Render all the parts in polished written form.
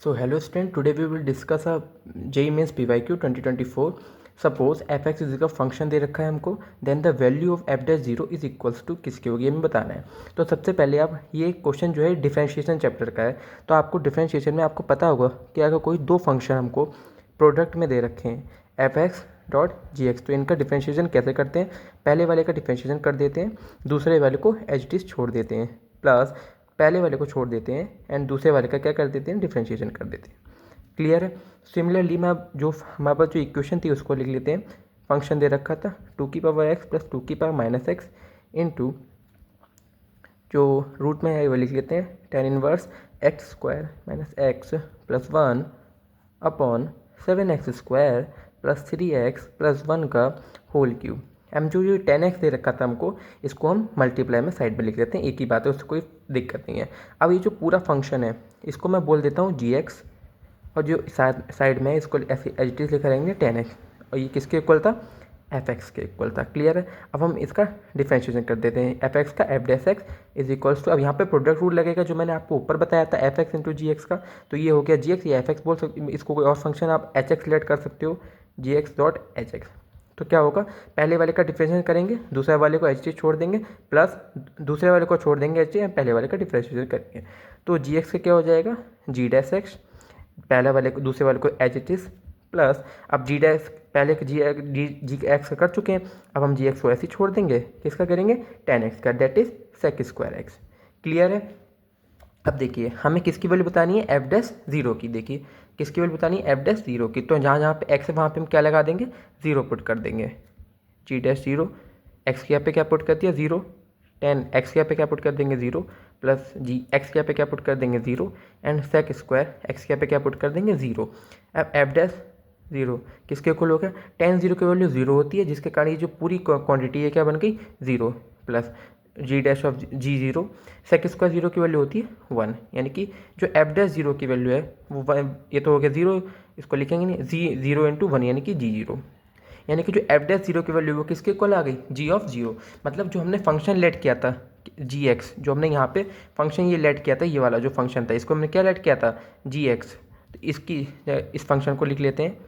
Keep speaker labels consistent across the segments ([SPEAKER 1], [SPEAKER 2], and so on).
[SPEAKER 1] So hello student, today we will discuss a JEE Mains PYQ 2024. Suppose fx is का function दे रखा है हमको, then the value of f dash zero is equals to किसकी होगी हमें बताना है। तो सबसे पहले आप ये क्वेश्चन जो है डिफरेंशिएशन चैप्टर का है, तो आपको डिफरेंशिएशन में आपको पता होगा कि अगर कोई दो फंक्शन हमको प्रोडक्ट में दे रखे हैं f x dot G x, तो इनका डिफरेंशिएशन कैसे करते हैं। पहले वाले का डिफरेंशिएशन कर देते हैं, दूसरे वाले को एच डी छोड़ देते हैं, प्लस पहले वाले को छोड़ देते हैं एंड दूसरे वाले का क्या कर देते हैं, डिफरेंशिएशन कर देते हैं। क्लियर है। सिमिलरली मैं जो हमारे पास जो इक्वेशन थी उसको लिख लेते हैं। फंक्शन दे रखा था टू की पावर एक्स प्लस टू की पावर माइनस एक्स इंटू जो रूट में है वो लिख लेते हैं ten inverse x square minus x plus one upon seven x square plus three x plus one का होल क्यूब। हम जो ये टेन एक्स दे रखा था हमको, इसको हम मल्टीप्लाई में साइड में लिख देते हैं, एक ही बात है, उससे कोई दिक्कत नहीं है। अब ये जो पूरा फंक्शन है इसको मैं बोल देता हूँ जी एक्स, और जो साइड में इसको ऐसे एच डी लिखा रहेंगे टेन एक्स, और ये किसके इक्वल था, एफ एक्स के इक्वल था। क्लियर है। अब हम इसका डिफरेंशिएशन कर देते हैं, एफ एक्स का f dash x is equals to, अब यहाँ पे प्रोडक्ट रूल लगेगा जो मैंने आपको ऊपर बताया था एफ एक्स इंटू जी एक्स का, तो ये हो गया जी एक्स या एफ एक्स बोल सकते, इसको कोई और फंक्शन आप एच एक्स लेट कर सकते हो, जी एक्स डॉट एच एक्स। तो क्या होगा, पहले वाले का डिफरेंशिएशन करेंगे, दूसरे वाले को एच डी छोड़ देंगे, प्लस दूसरे वाले को छोड़ देंगे एच डी, पहले वाले का डिफरेंशिएशन करेंगे। तो जी एक्स का क्या हो जाएगा, जी डैश एक्स, पहले वाले को दूसरे वाले को एच इट इज, प्लस अब जी डैश पहले जी एक्स का कर चुके हैं, अब हम जी एक्स को ऐसे ही छोड़ देंगे, किसका करेंगे, टेन एक्स का, that is sec square x. Clear है। अब देखिए हमें किसकी वैल्यू बतानी है, एफ डैश जीरो की। देखिए किसकी वैल्यू बतानी है, एफ डैश जीरो की। तो जहाँ जहाँ पे एक्स है वहाँ पे हम क्या लगा देंगे, जीरो पुट कर देंगे, जी डैश जीरो, एक्स के यहाँ पे क्या पुट कर दिया, जीरो, टेन एक्स के यहाँ पे क्या पुट कर देंगे, जीरो, प्लस जी एक्स के यहाँ पे क्या पुट कर देंगे, zero, and sec square x के यहाँ पे क्या पुट कर देंगे, जीरो। अब एफ डैश जीरो किसके इक्वल हो गया, टेन जीरो की वैल्यू जीरो होती है, जिसके कारण ये जो पूरी क्वांटिटी है क्या बन गई, zero, plus g dash of g zero, sec square zero की वैल्यू होती है वन, यानी कि जो एफ डैश जीरो की वैल्यू है वो ये तो हो गया जीरो, इसको लिखेंगे नहीं, जी जीरो इंटू वन यानी कि जी जीरो, यानी कि जो एफ डैश जीरो की वैल्यू वो किसके इक्वल आ गई, जी ऑफ जीरो। मतलब जो हमने फंक्शन लेट किया था जी एक्स, जो हमने यहाँ पे फंक्शन ये लेट किया था, ये वाला जो फंक्शन था इसको हमने क्या लेट किया था, जी एक्स, तो इसकी इस फंक्शन को लिख लेते हैं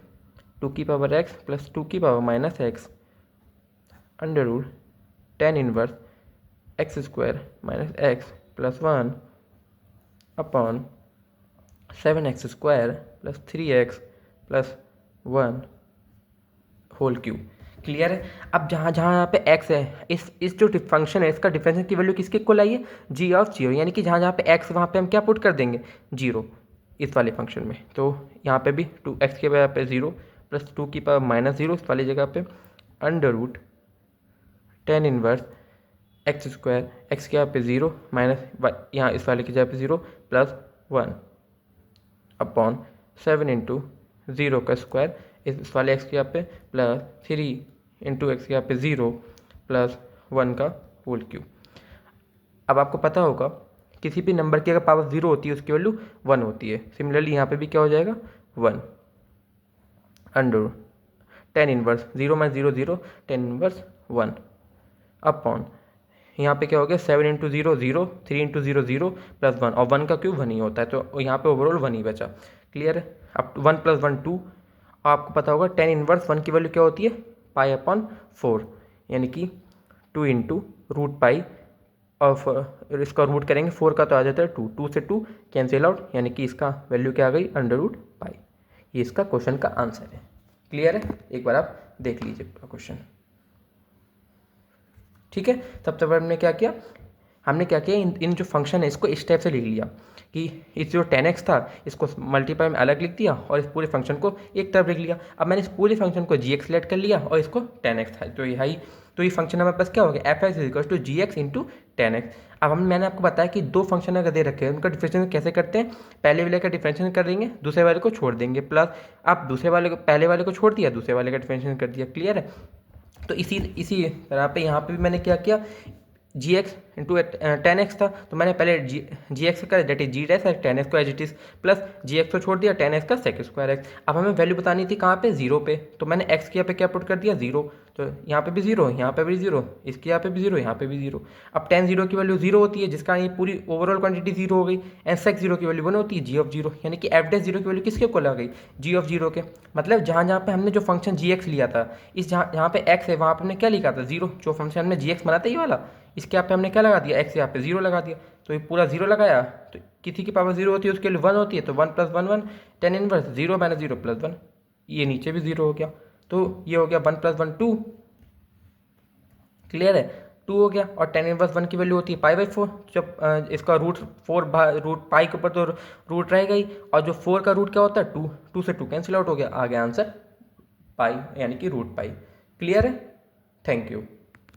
[SPEAKER 1] टू की पावर एक्स प्लस टू की power minus x under root tan inverse x square minus x plus one upon seven x square plus three x plus one whole cube. Clear है। अब जहाँ जहाँ यहाँ पे x है, इस जो फंक्शन है इसका डिफरेंशियल की वैल्यू किसके इक्वल आई है, जी ऑफ जीरो, यानी कि जहाँ जहाँ पे x वहाँ पे हम क्या पुट कर देंगे, जीरो, इस वाले फंक्शन में। तो यहाँ पे भी टू एक्स के यहाँ पे जीरो प्लस टू की पावर माइनस जीरो इस वाली जगह पे under root tan inverse x square x के यहाँ पे जीरो माइनस यहाँ इस वाले की जगह पे zero plus one upon seven into zero का स्क्वायर इस वाले एक्स के यहाँ पे प्लस थ्री इंटू एक्स के यहाँ पे ज़ीरो प्लस वन का होल क्यूब। अब आपको पता होगा किसी भी नंबर की अगर पावर ज़ीरो होती है उसकी वैल्यू वन होती है। सिमिलरली यहाँ पे भी क्या हो जाएगा, one under tan inverse zero minus zero zero tan inverse one upon यहाँ पे क्या हो गया, seven into zero zero, three into zero zero plus one, और वन का क्यूब वन ही होता है, तो यहाँ पे ओवरऑल वन ही बचा। क्लियर है। अब वन प्लस वन टू, और आपको पता होगा टेन इनवर्स वन की वैल्यू क्या होती है, पाई अपॉन फोर, यानी कि टू इंटू रूट पाई, और इसका रूट करेंगे फोर का तो आ जाता है टू, टू से टू कैंसिल आउट, यानी कि इसका वैल्यू क्या आ गई, अंडर रूट पाई। ये इसका क्वेश्चन का आंसर है। क्लियर है। एक बार आप देख लीजिए क्वेश्चन। ठीक है। सबसे पहले हमने क्या किया, इन जो फंक्शन है इसको इस टाइप से लिख लिया कि इस जो टेन एक्स था इसको मल्टीप्लाई में अलग लिख दिया और इस पूरे फंक्शन को एक तरफ लिख लिया। अब मैंने इस पूरे फंक्शन को जी एक्स लेट कर लिया और इसको टेन एक्स था, तो ये फंक्शन हमारे पास क्या हो गया, f x equal to g x into tan x. अब मैंने आपको बताया कि दो फंक्शन अगर दे रखे हैं उनका डिफरेंशिएशन कैसे करते हैं, पहले वाले का डिफरेंशिएशन कर देंगे, दूसरे वाले को छोड़ देंगे, प्लस आप दूसरे वाले को पहले वाले को छोड़ दिया, दूसरे वाले का डिफरेंशिएशन कर दिया। क्लियर है। तो इसी तरह पे यहाँ पे भी मैंने क्या किया, जी एक्स इंटू 10x था, तो मैंने पहले जी एक्स का डेट इज जी डैश और 10x को as it is plus g x को छोड़ दिया 10x का सेक स्क्वायर एक्स। अब हमें वैल्यू बतानी थी कहाँ पे, जीरो पे, तो मैंने x के यहाँ पे क्या पुट कर दिया, जीरो, तो यहाँ पे भी जीरो, यहाँ पे भी जीरो, इसके यहाँ पे भी जीरो, यहाँ पे भी जीरो। अब tan जीरो की वैल्यू जीरो होती है, जिसका ये पूरी ओवरऑल क्वांटिटी जीरो हो गई, एंड सेक जीरो की वैल्यू वन होती है, जी ऑफ जीरो, यानी कि एफ डैश जीरो की वैल्यू किसके इक्वल आ गई, जी ऑफ जीरो के। मतलब जहाँ जहाँ पे हमने जो फंक्शन जी एक्स लिया था, इस जहाँ पे x है वहाँ पे हमने क्या लिखा था, जीरो, जो फंक्शन हमने जी एक्स बना था ये वाला, इसके यहाँ पे हमने क्या लगा दिया, x यहाँ पे जीरो लगा दिया, तो ये पूरा जीरो लगाया, तो किसी की पावर जीरो होती है उसके लिए वन होती है, तो one plus one one, tan inverse zero minus zero plus one, ये नीचे भी जीरो हो गया, तो ये हो गया one plus one two, clear है, टू हो गया। और टेन इनवर्स वन की वैल्यू होती है पाई बाई फोर, जब इसका रूट फोर रूट पाई के ऊपर तो रूट रहेगा ही, और जो फोर का रूट क्या होता है, टू, टू से टू कैंसिल आउट हो गया, आ गया आंसर पाई, यानी कि रूट पाई। क्लियर है, थैंक यू।